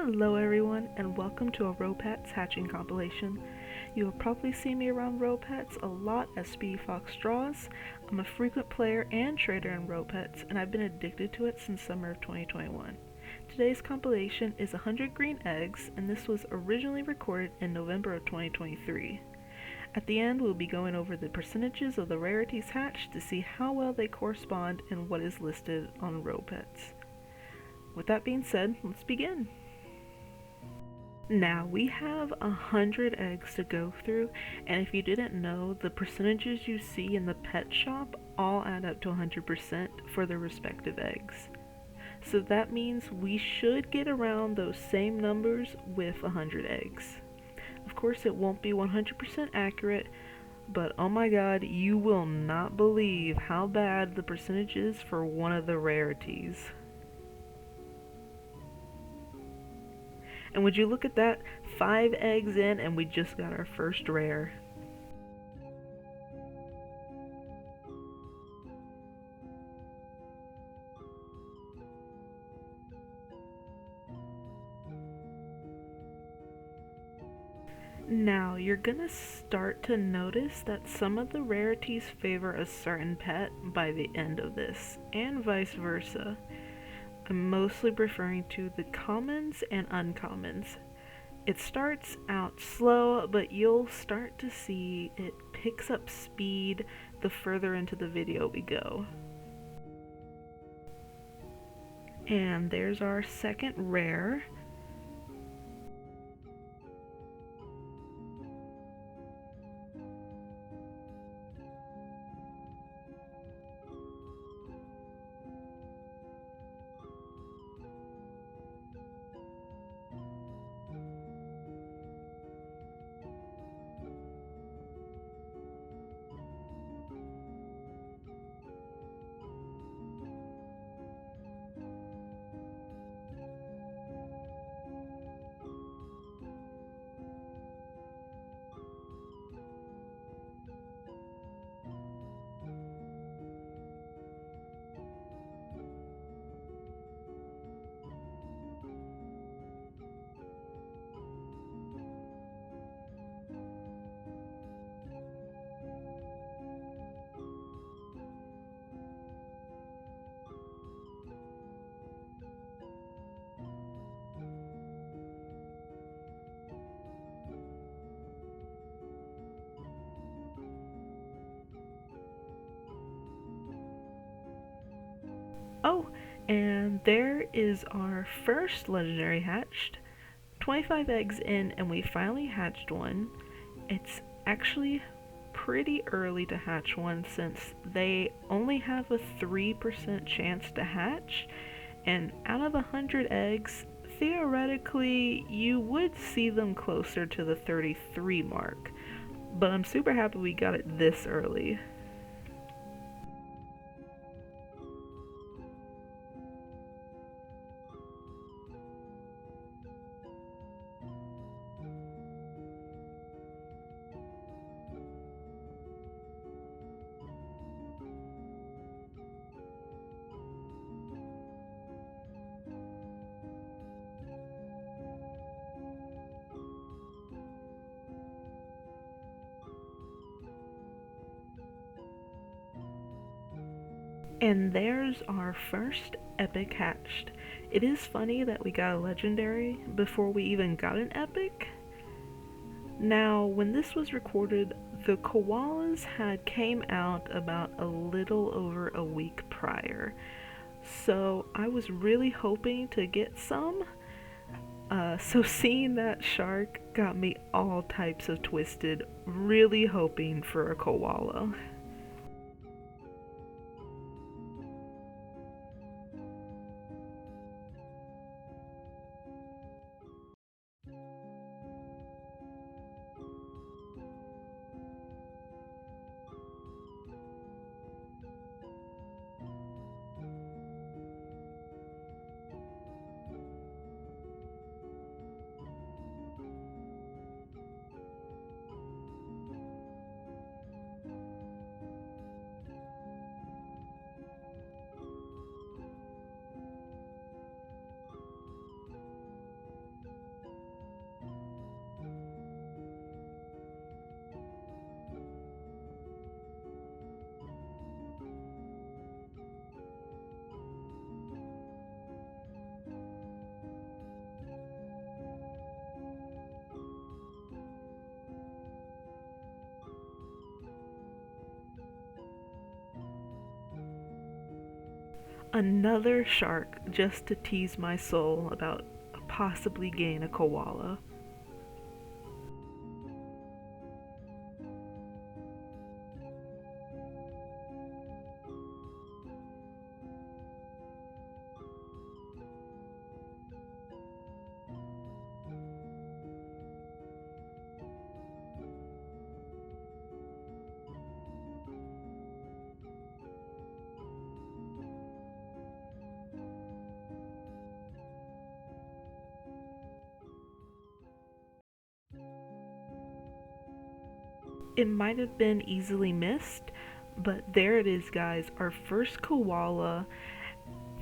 Hello everyone, and welcome to a Ropets hatching compilation. You will probably see me around Ropets a lot as Speedy Fox draws. I'm a frequent player and trader in Ropets, and I've been addicted to it since summer of 2021. Today's compilation is 100 green eggs, and this was originally recorded in November of 2023. At the end, we'll be going over the percentages of the rarities hatched to see how well they correspond and what is listed on Ropets. With that being said, let's begin. Now, we have 100 eggs to go through, and if you didn't know, the percentages you see in the pet shop all add up to 100% for their respective eggs. So that means we should get around those same numbers with 100 eggs. Of course, it won't be 100% accurate, but oh my god, you will not believe how bad the percentage is for one of the rarities. And would you look at that, 5 eggs in and we just got our first rare. Now, you're gonna start to notice that some of the rarities favor a certain pet by the end of this, and vice versa. I'm mostly referring to the commons and uncommons. It starts out slow, but you'll start to see it picks up speed the further into the video we go. And there's our second rare. Oh, and there is our first legendary hatched. 25 eggs in and we finally hatched one. It's actually pretty early to hatch one since they only have a 3% chance to hatch, and out of 100 eggs, theoretically you would see them closer to the 33 mark, but I'm super happy we got it this early. And there's our first epic hatched. It is funny that we got a legendary before we even got an epic. Now, when this was recorded, the koalas had came out about a little over a week prior. So I was really hoping to get some. So seeing that shark got me all types of twisted, really hoping for a koala. Another shark just to tease my soul about possibly getting a koala. It might have been easily missed, but there it is, guys. Our first koala,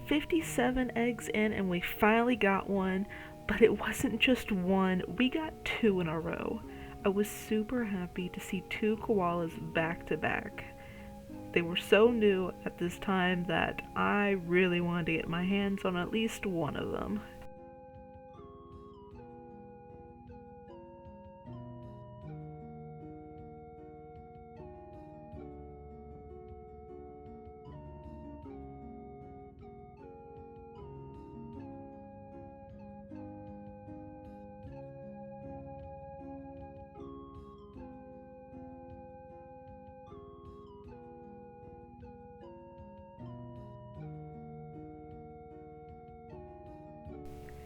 57 eggs in, and we finally got one. But it wasn't just one, we got two in a row. I was super happy to see two koalas back to back. They were so new at this time that I really wanted to get my hands on at least one of them.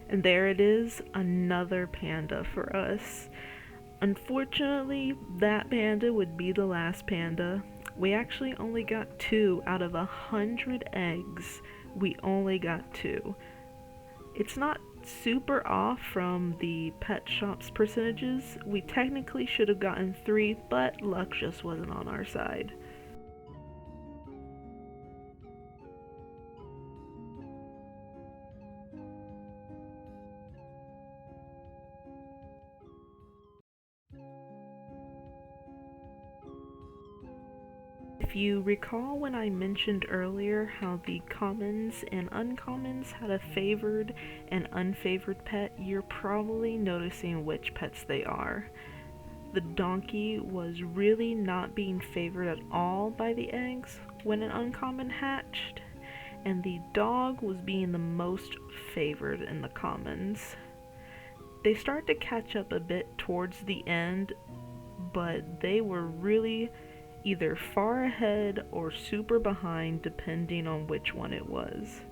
And there it is, another panda for us. Unfortunately, that panda would be the last panda. We actually only got two out of 100 eggs. We only got two. It's not super off from the pet shop's percentages. We technically should have gotten three, but luck just wasn't on our side. If you recall when I mentioned earlier how the commons and uncommons had a favored and unfavored pet, you're probably noticing which pets they are. The donkey was really not being favored at all by the eggs when an uncommon hatched, and the dog was being the most favored in the commons. They started to catch up a bit towards the end, but they were really either far ahead or super behind depending on which one it was.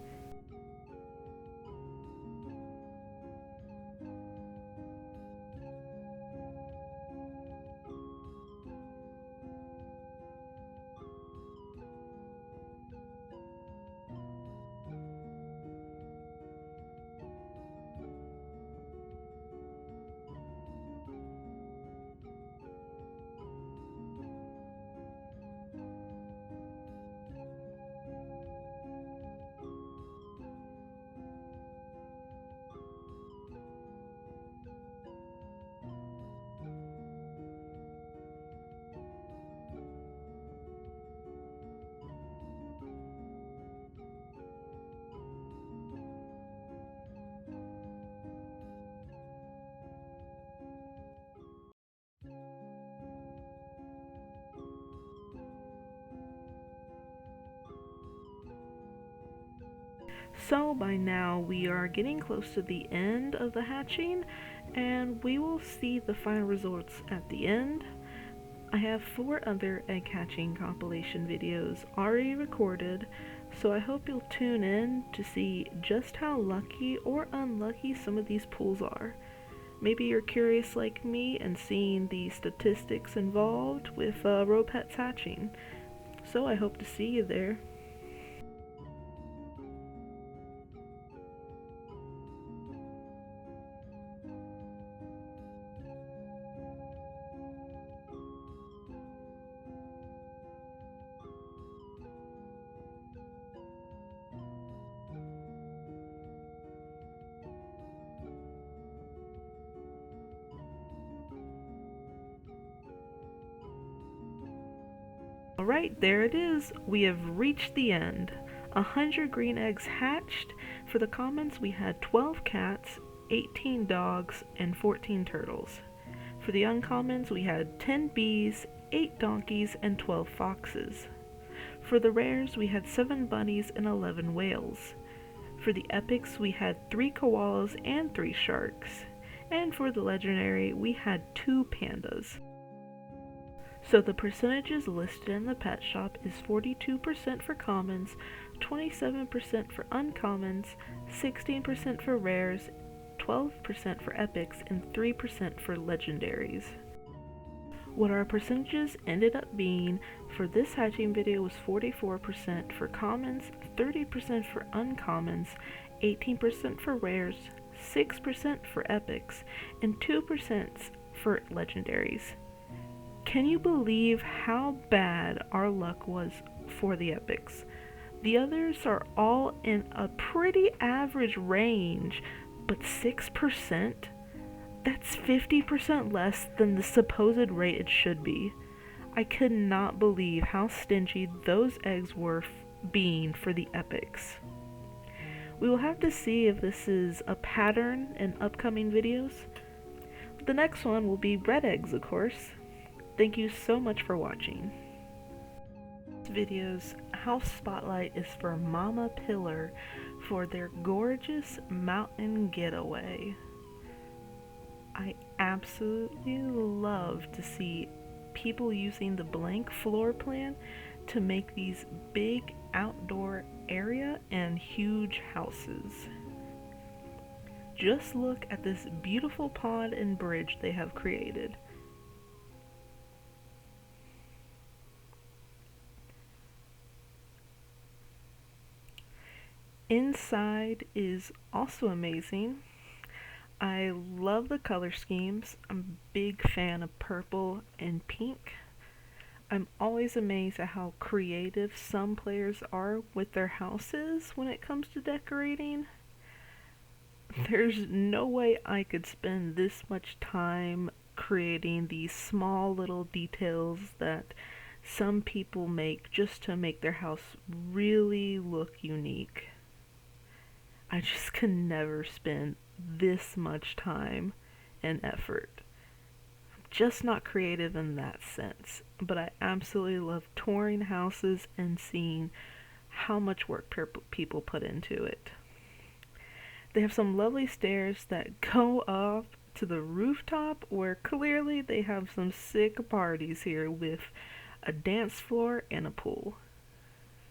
So by now we are getting close to the end of the hatching, and we will see the final results at the end. I have 4 other egg hatching compilation videos already recorded, so I hope you'll tune in to see just how lucky or unlucky some of these pools are. Maybe you're curious like me and seeing the statistics involved with Ropets hatching, so I hope to see you there. Alright, there it is. We have reached the end. 100 green eggs hatched. For the commons, we had 12 cats, 18 dogs, and 14 turtles. For the uncommons, we had 10 bees, 8 donkeys, and 12 foxes. For the rares, we had 7 bunnies and 11 whales. For the epics, we had 3 koalas and 3 sharks. And for the legendary, we had 2 pandas. So the percentages listed in the pet shop is 42% for commons, 27% for uncommons, 16% for rares, 12% for epics, and 3% for legendaries. What our percentages ended up being for this hatching video was 44% for commons, 30% for uncommons, 18% for rares, 6% for epics, and 2% for legendaries. Can you believe how bad our luck was for the epics? The others are all in a pretty average range, but 6%? That's 50% less than the supposed rate it should be. I could not believe how stingy those eggs were being for the epics. We will have to see if this is a pattern in upcoming videos. The next one will be red eggs, of course. Thank you so much for watching. This video's house spotlight is for Mama Pillar for their gorgeous mountain getaway. I absolutely love to see people using the blank floor plan to make these big outdoor area and huge houses. Just look at this beautiful pond and bridge they have created. Inside is also amazing. I love the color schemes. I'm a big fan of purple and pink. I'm always amazed at how creative some players are with their houses when it comes to decorating. There's no way I could spend this much time creating these small little details that some people make just to make their house really look unique. I just can never spend this much time and effort. I'm just not creative in that sense, but I absolutely love touring houses and seeing how much work people put into it. They have some lovely stairs that go up to the rooftop where clearly they have some sick parties here with a dance floor and a pool.